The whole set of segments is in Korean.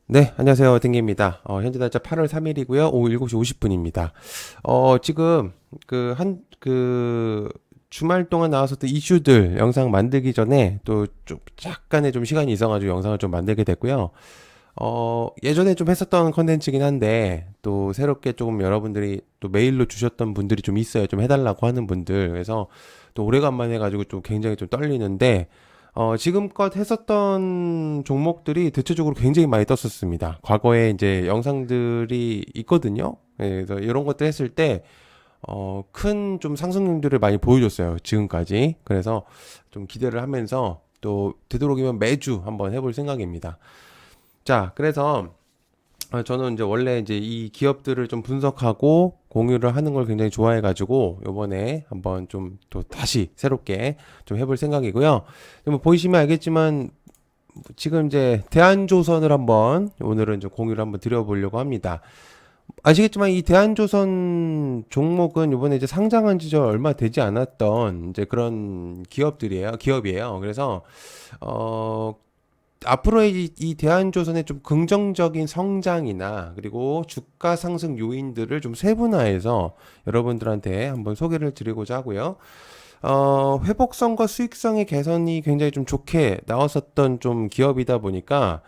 네, 안녕하세요. 딩기입니다. 현재 날짜 8월 3일이고요. 오후 7시 50분입니다. 지금 주말 동안 나왔었던 이슈들 영상 만들기 전에 또 좀 약간의 좀 시간이 있어가지고 영상을 좀 만들게 됐고요. 예전에 좀 했었던 컨텐츠긴 한데 또 새롭게 조금 여러분들이 또 메일로 주셨던 분들이 좀 있어요. 좀 해달라고 하는 분들. 그래서 또 오래간만에 해가지고 좀 굉장히 좀 떨리는데 지금껏 했었던 종목들이 대체적으로 굉장히 많이 떴었습니다. 과거에 이제 영상들이 있거든요. 예, 그래서 이런 것들 했을 때, 큰 좀 상승률들을 많이 보여줬어요. 지금까지. 그래서 좀 기대를 하면서 또 되도록이면 매주 한번 해볼 생각입니다. 자, 그래서 저는 이제 원래 이제 이 기업들을 좀 분석하고 공유를 하는 걸 굉장히 좋아해가지고 요번에 한번 좀 또 다시 새롭게 좀 해볼 생각이고요. 뭐 보이시면 알겠지만 지금 이제 대한조선을 한번 오늘은 좀 공유를 한번 드려보려고 합니다. 아시겠지만 이 대한조선 종목은 이번에 이제 상장한 지 얼마 되지 않았던 이제 그런 기업이에요. 그래서 어 앞으로의 이 대한조선의 좀 긍정적인 성장이나 그리고 주가 상승 요인들을 좀 세분화해서 여러분들한테 한번 소개를 드리고자 하고요. 회복성과 수익성의 개선이 굉장히 좀 좋게 나왔었던 좀 기업이다 보니까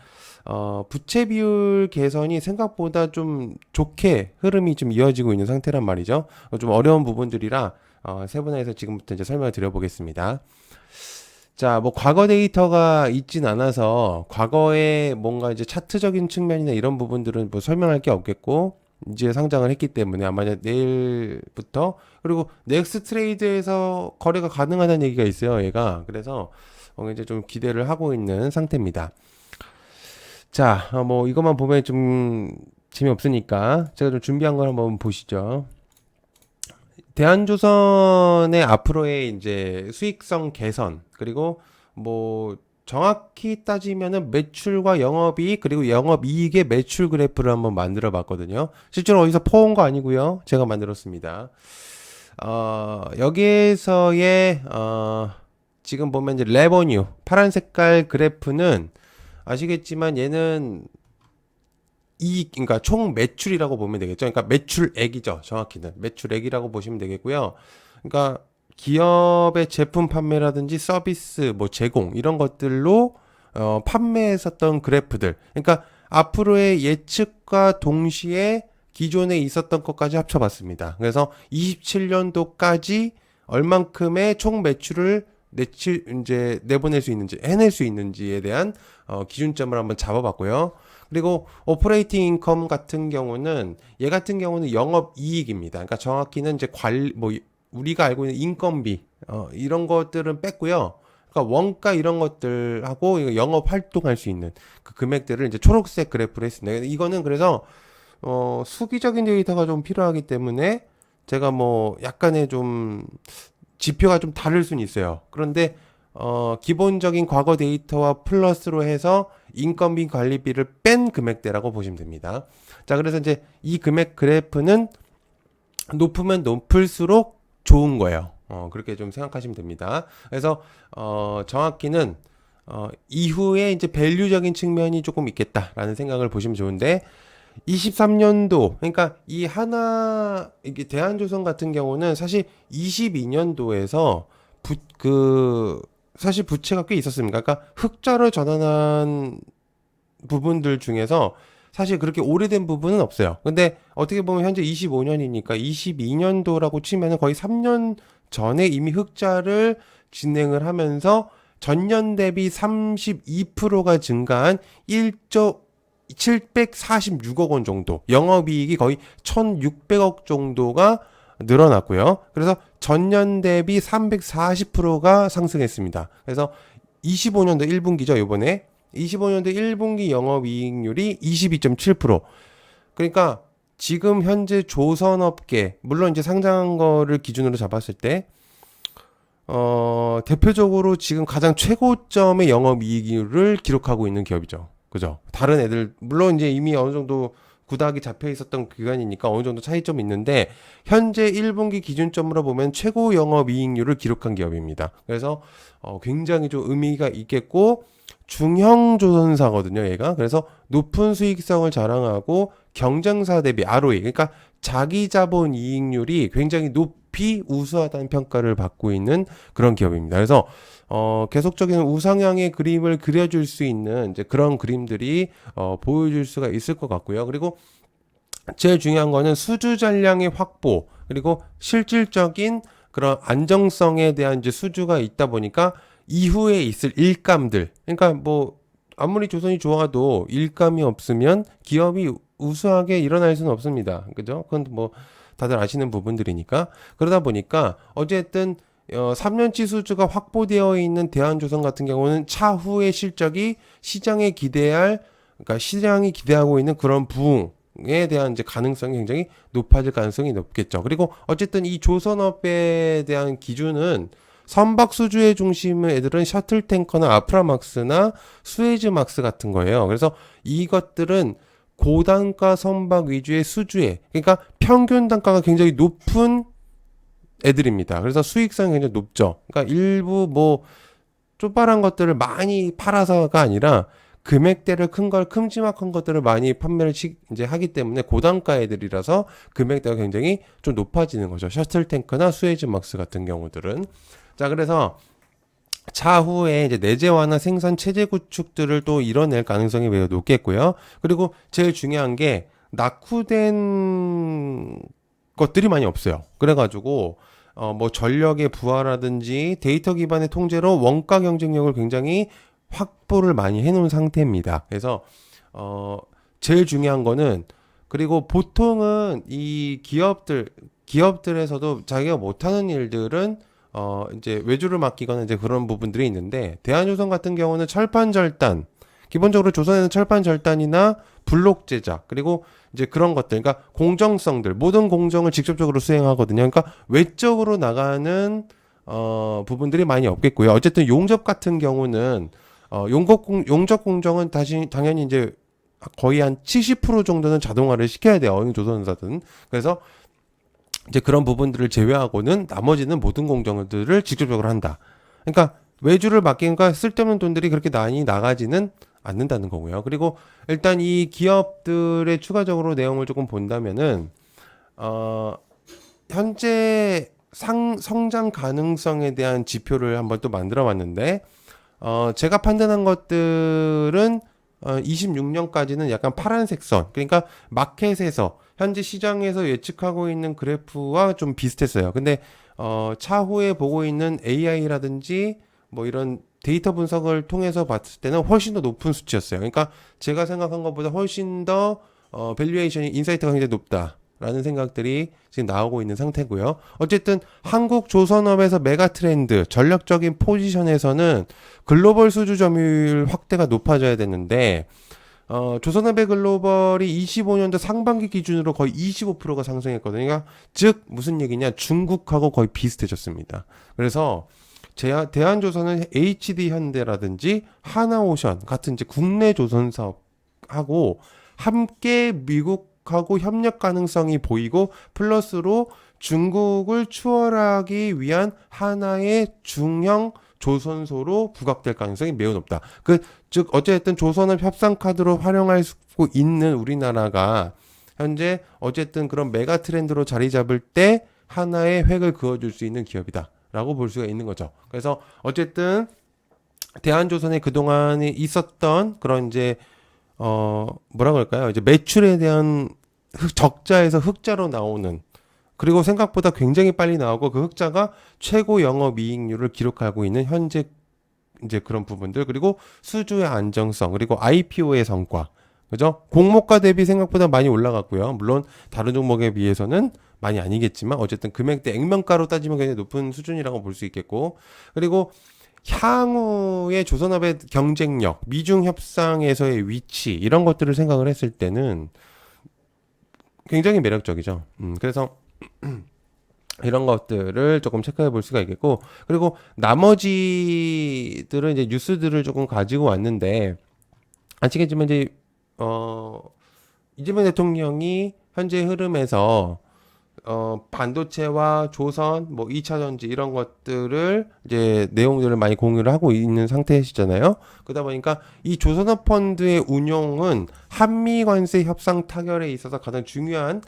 부채 비율 개선이 생각보다 좀 좋게 흐름이 좀 이어지고 있는 상태란 말이죠. 좀 어려운 부분들이라 세분화해서 지금부터 이제 설명을 드려보겠습니다. 자, 뭐 과거 데이터가 있진 않아서 과거에 뭔가 이제 차트적인 측면이나 이런 부분들은 뭐 설명할 게 없겠고 이제 상장을 했기 때문에 아마 이제 내일부터 그리고 넥스 트레이드에서 거래가 가능하다는 얘기가 있어요, 얘가. 그래서 이제 좀 기대를 하고 있는 상태입니다. 자, 뭐 이것만 보면 좀 재미없으니까 제가 좀 준비한 걸 한번 보시죠. 대한조선의 앞으로의 이제 수익성 개선 그리고 뭐 정확히 따지면은 매출과 영업이익 그리고 영업이익의 매출 그래프를 한번 만들어 봤거든요. 실제로 어디서 퍼온 거 아니고요. 제가 만들었습니다. 여기에서의 지금 보면 이제 레버뉴 파란 색깔 그래프는 아시겠지만 얘는 그러니까 총 매출이라고 보면 되겠죠. 그러니까 매출액이죠. 정확히는 매출액이라고 보시면 되겠고요. 그러니까 기업의 제품 판매라든지 서비스, 뭐 제공 이런 것들로 판매했었던 그래프들. 그러니까 앞으로의 예측과 동시에 기존에 있었던 것까지 합쳐봤습니다. 그래서 27년도까지 얼만큼의 총 매출을 이제 내보낼 수 있는지, 해낼 수 있는지에 대한 기준점을 한번 잡아봤고요. 그리고 오퍼레이팅 인컴 같은 경우는 얘 같은 경우는 영업 이익입니다. 그러니까 정확히는 이제 뭐 우리가 알고 있는 인건비 이런 것들은 뺐고요. 그러니까 원가 이런 것들하고 영업 활동할 수 있는 그 금액들을 이제 초록색 그래프로 했습니다. 이거는 그래서 수기적인 데이터가 좀 필요하기 때문에 제가 뭐 약간의 좀 지표가 좀 다를 수는 있어요. 그런데 기본적인 과거 데이터와 플러스로 해서 인건비 관리비를 뺀 금액대라고 보시면 됩니다. 자, 그래서 이제 이 금액 그래프는 높으면 높을수록 좋은 거예요. 그렇게 좀 생각하시면 됩니다. 그래서 정확히는 이후에 이제 밸류적인 측면이 조금 있겠다라는 생각을 보시면 좋은데 23년도 그러니까 이게 대한조선 같은 경우는 사실 22년도에서 사실 부채가 꽤 있었습니다. 그러니까 흑자로 전환한 부분들 중에서 사실 그렇게 오래된 부분은 없어요. 근데 어떻게 보면 현재 25년이니까 22년도라고 치면은 거의 3년 전에 이미 흑자를 진행을 하면서 전년 대비 32%가 증가한 1조 746억 원 정도, 영업이익이 거의 1,600억 정도가 늘어났고요. 그래서 전년 대비 340%가 상승했습니다. 그래서 25년도 1분기죠, 이번에. 25년도 1분기 영업이익률이 22.7%. 그러니까 지금 현재 조선업계, 물론 이제 상장한 거를 기준으로 잡았을 때, 대표적으로 지금 가장 최고점의 영업이익률을 기록하고 있는 기업이죠. 그죠? 다른 애들, 물론 이제 이미 어느 정도 구닥이 잡혀 있었던 기간이니까 어느 정도 차이점이 있는데 현재 1분기 기준점으로 보면 최고 영업이익률을 기록한 기업입니다. 그래서 굉장히 좀 의미가 있겠고 중형 조선사거든요, 얘가. 그래서 높은 수익성을 자랑하고 경쟁사 대비 ROE, 그러니까 자기 자본 이익률이 굉장히 높이 우수하다는 평가를 받고 있는 그런 기업입니다. 그래서 계속적인 우상향의 그림을 그려줄 수 있는 이제 그런 그림들이 보여줄 수가 있을 것 같고요. 그리고 제일 중요한 거는 수주 잔량의 확보, 그리고 실질적인 그런 안정성에 대한 이제 수주가 있다 보니까 이후에 있을 일감들, 그러니까 뭐 아무리 조선이 좋아도 일감이 없으면 기업이 우수하게 일어날 수는 없습니다. 그죠? 그건 뭐 다들 아시는 부분들이니까. 그러다 보니까 어쨌든 3년치 수주가 확보되어 있는 대한조선 같은 경우는 차후의 실적이 시장에 기대할, 그러니까 시장이 기대하고 있는 그런 부흥에 대한 이제 가능성이 굉장히 높아질 가능성이 높겠죠. 그리고 어쨌든 이 조선업에 대한 기준은 선박 수주의 중심은 애들은 셔틀 탱커나 아프라막스나 수에즈막스 같은 거예요. 그래서 이것들은 고단가 선박 위주의 수주에, 그러니까 평균 단가가 굉장히 높은 애들입니다. 그래서 수익성이 굉장히 높죠. 그러니까 일부 뭐 쪼빠란 것들을 많이 팔아서가 아니라 금액대를 큰 걸 큼지막한 것들을 많이 판매를 이제 하기 때문에 고단가 애들이라서 금액대가 굉장히 좀 높아지는 거죠. 셔틀 탱크나 수에즈막스 같은 경우들은. 자, 그래서 차후에 이제 내재화나 생산 체제 구축들을 또 이뤄낼 가능성이 매우 높겠고요. 그리고 제일 중요한 게 낙후된 것들이 많이 없어요. 그래가지고 뭐 전력의 부하라든지 데이터 기반의 통제로 원가 경쟁력을 굉장히 확보를 많이 해놓은 상태입니다. 그래서 제일 중요한 거는, 그리고 보통은 이 기업들에서도 자기가 못하는 일들은 이제 외주를 맡기거나 이제 그런 부분들이 있는데, 대한조선 같은 경우는 철판 절단, 기본적으로 조선에는 철판 절단이나 블록 제작, 그리고 이제 그런 것들, 그러니까 공정성들, 모든 공정을 직접적으로 수행하거든요. 그러니까 외적으로 나가는 부분들이 많이 없겠고요. 어쨌든 용접 같은 경우는 용접 공정은 당연히 이제 거의 한 70% 정도는 자동화를 시켜야 돼요. 어느 조선사든. 그래서 이제 그런 부분들을 제외하고는 나머지는 모든 공정들을 직접적으로 한다. 그러니까 외주를 맡기니까 쓸데없는 돈들이 그렇게 많이 나가지는 않는다는 거고요. 그리고 일단 이 기업들의 추가적으로 내용을 조금 본다면은 현재 성장 가능성에 대한 지표를 한번 또 만들어 봤는데, 제가 판단한 것들은 26년까지는 약간 파란색 선, 그러니까 마켓에서 현재 시장에서 예측하고 있는 그래프와 좀 비슷했어요. 근데 차후에 보고 있는 AI라든지 뭐 이런 데이터 분석을 통해서 봤을 때는 훨씬 더 높은 수치였어요. 그러니까 제가 생각한 것보다 훨씬 더 밸류에이션이, 인사이트가 굉장히 높다라는 생각들이 지금 나오고 있는 상태고요. 어쨌든 한국 조선업에서 메가 트렌드, 전략적인 포지션에서는 글로벌 수주 점유율 확대가 높아져야 되는데, 조선업의 글로벌이 25년도 상반기 기준으로 거의 25%가 상승했거든요. 그러니까 즉 무슨 얘기냐, 중국하고 거의 비슷해졌습니다. 그래서 대한조선은 HD 현대라든지 하나오션 같은 이제 국내 조선 사업하고 함께 미국하고 협력 가능성이 보이고, 플러스로 중국을 추월하기 위한 하나의 중형 조선소로 부각될 가능성이 매우 높다. 즉 어쨌든 조선업 협상 카드로 활용할 수 있는 우리나라가 현재 어쨌든 그런 메가 트렌드로 자리 잡을 때 하나의 획을 그어줄 수 있는 기업이다 라고 볼 수가 있는 거죠. 그래서 어쨌든 대한조선에 그동안에 있었던 그런 이제 뭐라 그럴까요? 이제 매출에 대한 적자에서 흑자로 나오는, 그리고 생각보다 굉장히 빨리 나오고 그 흑자가 최고 영업이익률을 기록하고 있는 현재 이제 그런 부분들, 그리고 수주의 안정성, 그리고 IPO의 성과, 그죠? 공모가 대비 생각보다 많이 올라갔고요. 물론 다른 종목에 비해서는 많이 아니겠지만 어쨌든 금액대 액면가로 따지면 굉장히 높은 수준이라고 볼 수 있겠고, 그리고 향후의 조선업의 경쟁력, 미중 협상에서의 위치, 이런 것들을 생각을 했을 때는 굉장히 매력적이죠. 그래서 이런 것들을 조금 체크해 볼 수가 있겠고, 그리고 나머지들은 이제 뉴스들을 조금 가지고 왔는데, 아시겠지만 이제 이재명 대통령이 현재 흐름에서 반도체와 조선, 뭐 2차 전지 이런 것들을 이제 내용들을 많이 공유를 하고 있는 상태시잖아요. 그러다 보니까 이 조선업 펀드의 운용은 한미 관세 협상 타결에 있어서 가장 중요한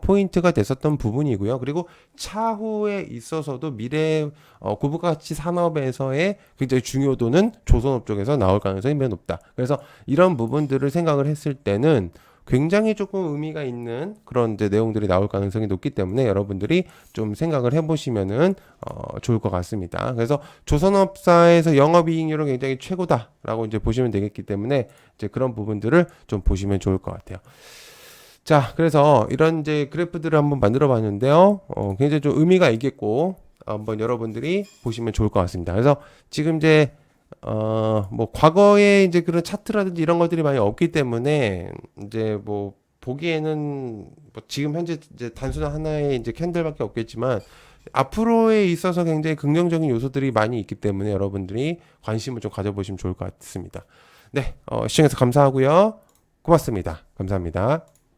포인트가 됐었던 부분이고요. 그리고 차후에 있어서도 미래 고부가치 산업에서의 굉장히 중요도는 조선업 쪽에서 나올 가능성이 매우 높다. 그래서 이런 부분들을 생각을 했을 때는 굉장히 조금 의미가 있는 그런 이제 내용들이 나올 가능성이 높기 때문에 여러분들이 좀 생각을 해보시면은 좋을 것 같습니다. 그래서 조선업사에서 영업이익률은 굉장히 최고다라고 이제 보시면 되겠기 때문에 이제 그런 부분들을 좀 보시면 좋을 것 같아요. 자, 그래서 이런 이제 그래프들을 한번 만들어 봤는데요. 굉장히 좀 의미가 있겠고 한번 여러분들이 보시면 좋을 것 같습니다. 그래서 지금 이제 뭐, 과거에 이제 그런 차트라든지 이런 것들이 많이 없기 때문에, 이제 뭐, 보기에는, 뭐 지금 현재 이제 단순한 하나의 이제 캔들밖에 없겠지만, 앞으로에 있어서 굉장히 긍정적인 요소들이 많이 있기 때문에 여러분들이 관심을 좀 가져보시면 좋을 것 같습니다. 네, 시청해서 감사하고요. 고맙습니다. 감사합니다.